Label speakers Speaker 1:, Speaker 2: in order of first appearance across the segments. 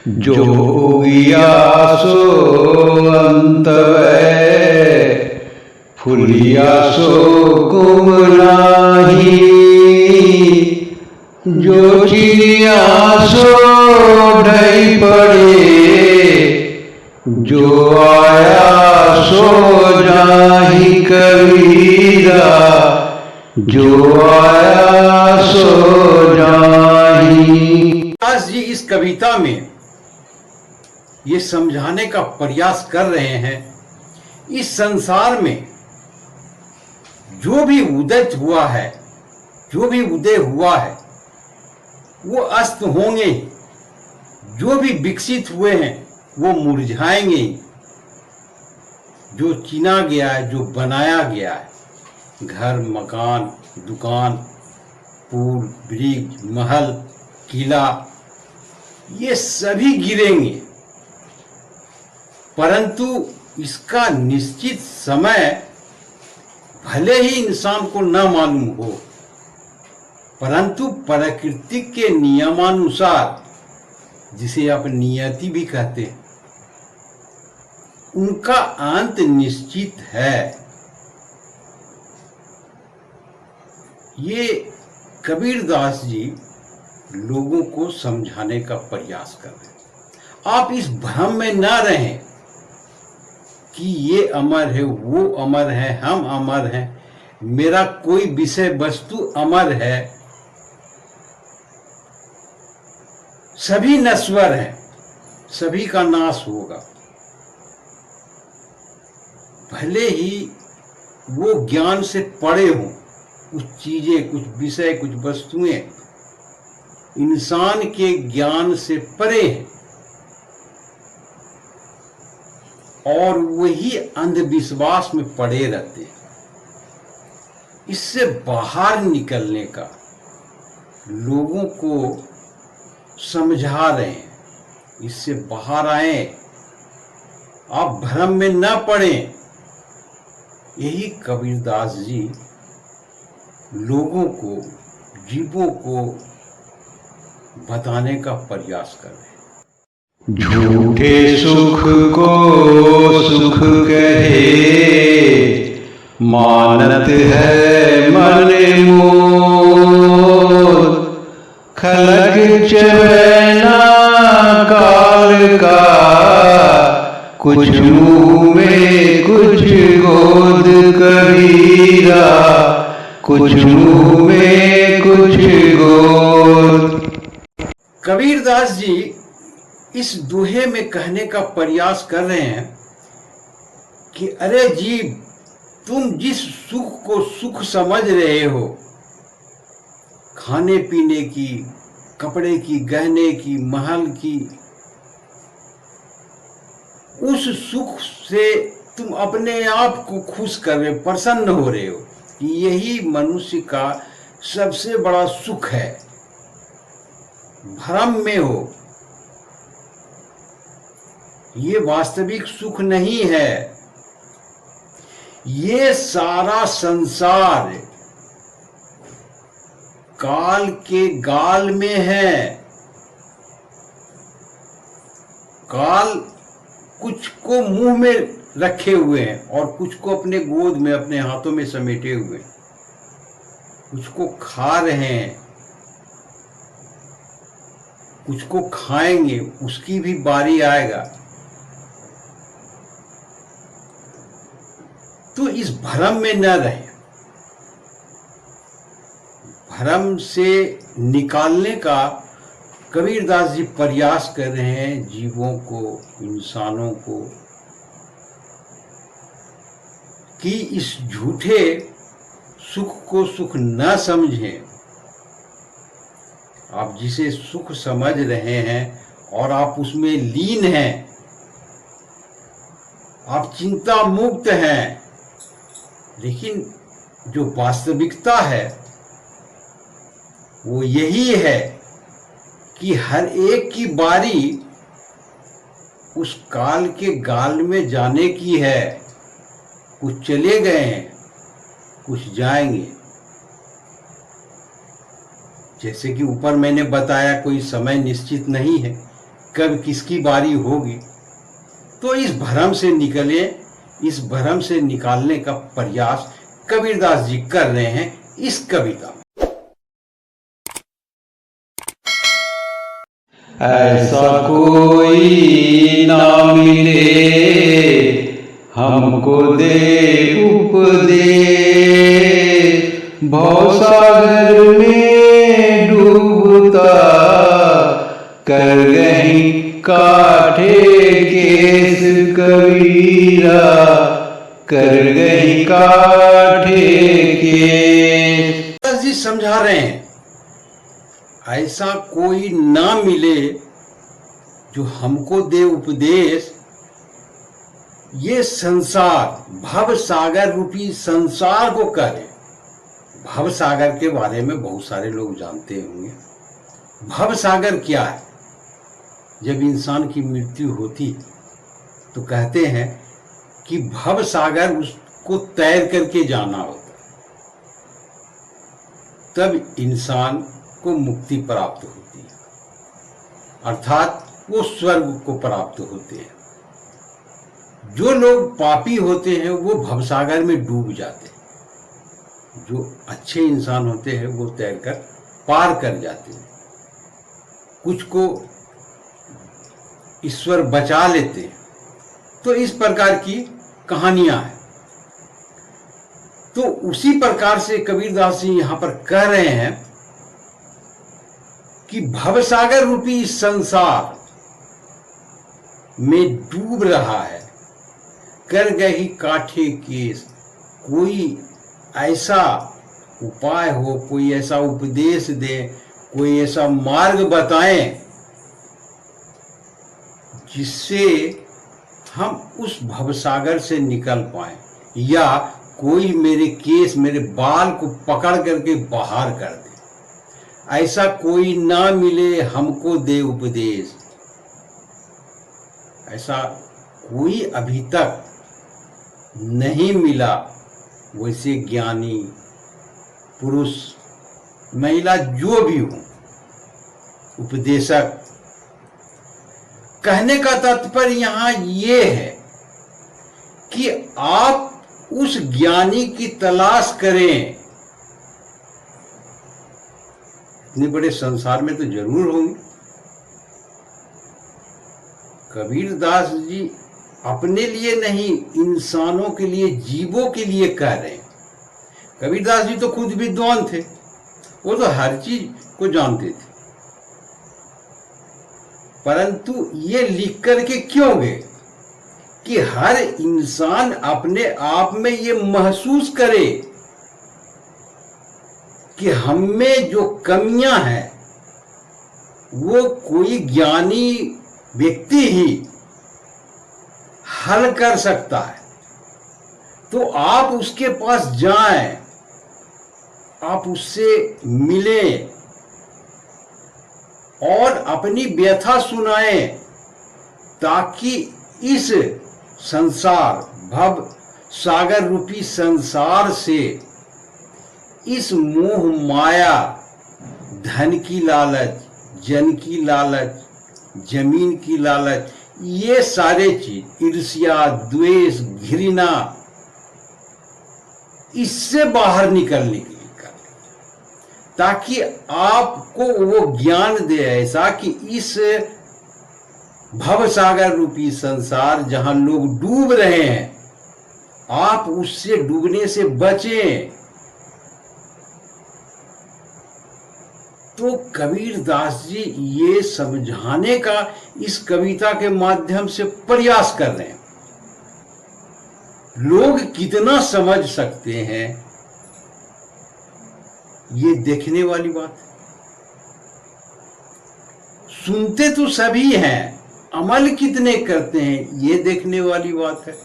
Speaker 1: जोगिया सो अंत है, फुलिया सो कुम नाही। जो चिड़िया सो ढई पड़े, जो आया सो जाहि कबीरा, जो आया सो जाहि।
Speaker 2: दास जी इस कविता में ये समझाने का प्रयास कर रहे हैं, इस संसार में जो भी उदित हुआ है, जो भी उदय हुआ है, वो अस्त होंगे। जो भी विकसित हुए हैं वो मुरझाएंगे। जो चुना गया है, जो बनाया गया है, घर, मकान, दुकान, पुल, ब्रिज, महल, किला, ये सभी गिरेंगे। परंतु इसका निश्चित समय भले ही इंसान को न मालूम हो, परंतु प्रकृति के नियमानुसार, जिसे आप नियति भी कहते हैं, उनका अंत निश्चित है। ये कबीरदास जी लोगों को समझाने का प्रयास कर रहे हैं। आप इस भ्रम में न रहें कि ये अमर है, वो अमर है, हम अमर हैं, मेरा कोई विषय वस्तु अमर है। सभी नश्वर हैं, सभी का नाश होगा। भले ही वो ज्ञान से परे हों, कुछ चीजें, कुछ विषय, कुछ वस्तुएं इंसान के ज्ञान से परे हैं, और वही अंधविश्वास में पड़े रहते हैं। इससे बाहर निकलने का लोगों को समझा रहे हैं। इससे बाहर आए, आप भ्रम में न पड़ें। यही कबीरदास जी लोगों को, जीवों को बताने का प्रयास कर रहे हैं।
Speaker 1: झूठे सुख को सुख कहे, मानत है मन मोर। खलग चवैना काल का, कुछ मुँह में कुछ गोद कबीरा, कुछ मुँह में कुछ गोद।
Speaker 2: कबीरदास जी इस दोहे में कहने का प्रयास कर रहे हैं कि अरे जीव, तुम जिस सुख को सुख समझ रहे हो, खाने पीने की, कपड़े की, गहने की, महल की, उस सुख से तुम अपने आप को खुश कर रहे हो, प्रसन्न हो रहे हो कि यही मनुष्य का सबसे बड़ा सुख है। भ्रम में हो, ये वास्तविक सुख नहीं है। ये सारा संसार काल के गाल में है। काल कुछ को मुंह में रखे हुए हैं और कुछ को अपने गोद में, अपने हाथों में समेटे हुए, कुछ को खा रहे हैं, कुछ को खाएंगे, उसकी भी बारी आएगा। तो इस भ्रम में न रहें। भ्रम से निकालने का कबीरदास जी प्रयास कर रहे हैं जीवों को, इंसानों को, कि इस झूठे सुख को सुख न समझें। आप जिसे सुख समझ रहे हैं और आप उसमें लीन हैं, आप चिंता मुक्त हैं, लेकिन जो वास्तविकता है वो यही है कि हर एक की बारी उस काल के गाल में जाने की है। कुछ चले गए हैं, कुछ जाएंगे। जैसे कि ऊपर मैंने बताया, कोई समय निश्चित नहीं है, कब किसकी बारी होगी। तो इस भ्रम से निकले, इस भ्रम से निकालने का प्रयास कबीरदास जी कर रहे हैं इस कविता में।
Speaker 1: ऐसा कोई ना मिले हमको दे उपदेश, भवसागर में डूबता कर गई काठे केस कबीरा, कर गई काठे केस।
Speaker 2: जी समझा रहे हैं, ऐसा कोई ना मिले जो हमको दे उपदेश। ये संसार, भव सागर रूपी संसार को करे। भव सागर के बारे में बहुत सारे लोग जानते होंगे। भव सागर क्या है? जब इंसान की मृत्यु होती तो कहते हैं कि भव सागर उसको तैर करके जाना होता, तब इंसान को मुक्ति प्राप्त होती है, अर्थात वो स्वर्ग को प्राप्त होते हैं। जो लोग पापी होते हैं वो भवसागर में डूब जाते हैं, जो अच्छे इंसान होते हैं वो तैरकर पार कर जाते हैं। कुछ को ईश्वर बचा लेते हैं। तो इस प्रकार की कहानियां हैं। तो उसी प्रकार से कबीरदास जी यहां पर कह रहे हैं कि भवसागर रूपी संसार में डूब रहा है, कर गई काठे केस। कोई ऐसा उपाय हो, कोई ऐसा उपदेश दे, कोई ऐसा मार्ग बताएं जिससे हम उस भवसागर से निकल पाए, या कोई मेरे केस, मेरे बाल को पकड़ करके बाहर कर दे। ऐसा कोई ना मिले हमको दे उपदेश। ऐसा कोई अभी तक नहीं मिला, वैसे ज्ञानी पुरुष, महिला जो भी हो, उपदेशक। कहने का तात्पर्य यहां ये है कि आप उस ज्ञानी की तलाश करें। इतने बड़े संसार में तो जरूर होंगे। कबीरदास जी अपने लिए नहीं, इंसानों के लिए, जीवों के लिए कह रहे हैं। कबीरदास जी तो खुद विद्वान थे, वो तो हर चीज को जानते थे, परंतु ये लिख करके क्यों गए कि हर इंसान अपने आप में ये महसूस करे कि हम में जो कमियां हैं वो कोई ज्ञानी व्यक्ति ही हल कर सकता है। तो आप उसके पास जाएं, आप उससे मिलें और अपनी व्यथा सुनाएं, ताकि इस संसार, भव सागर रूपी संसार से, इस मोह माया, धन की लालच, जन की लालच, जमीन की लालच, ये सारे चीज, ईर्ष्या, द्वेष, घृणा, इससे बाहर निकलने के लिए कर, ताकि आपको वो ज्ञान दे ऐसा कि इस भवसागर रूपी संसार जहां लोग डूब रहे हैं, आप उससे डूबने से बचें। तो कबीरदास जी ये समझाने का इस कविता के माध्यम से प्रयास कर रहे हैं। लोग कितना समझ सकते हैं, ये देखने वाली बात है। सुनते तो सभी हैं, अमल कितने करते हैं, ये देखने वाली बात है।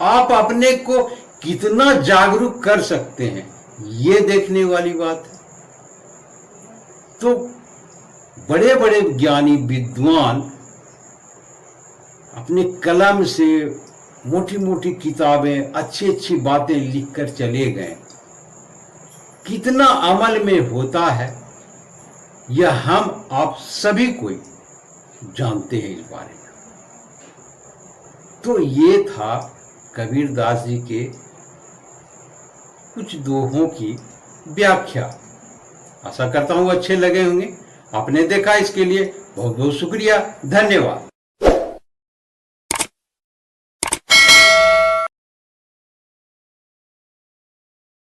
Speaker 2: आप अपने को कितना जागरूक कर सकते हैं, ये देखने वाली बात है। तो बड़े बड़े ज्ञानी विद्वान अपने कलम से मोटी मोटी किताबें, अच्छी अच्छी बातें लिखकर चले गए। कितना अमल में होता है, यह हम आप सभी को जानते हैं इस बारे में। तो ये था कबीरदास जी के कुछ दोहों की व्याख्या। आशा करता हूं अच्छे लगे होंगे। आपने देखा, इसके लिए बहुत बहुत शुक्रिया, धन्यवाद।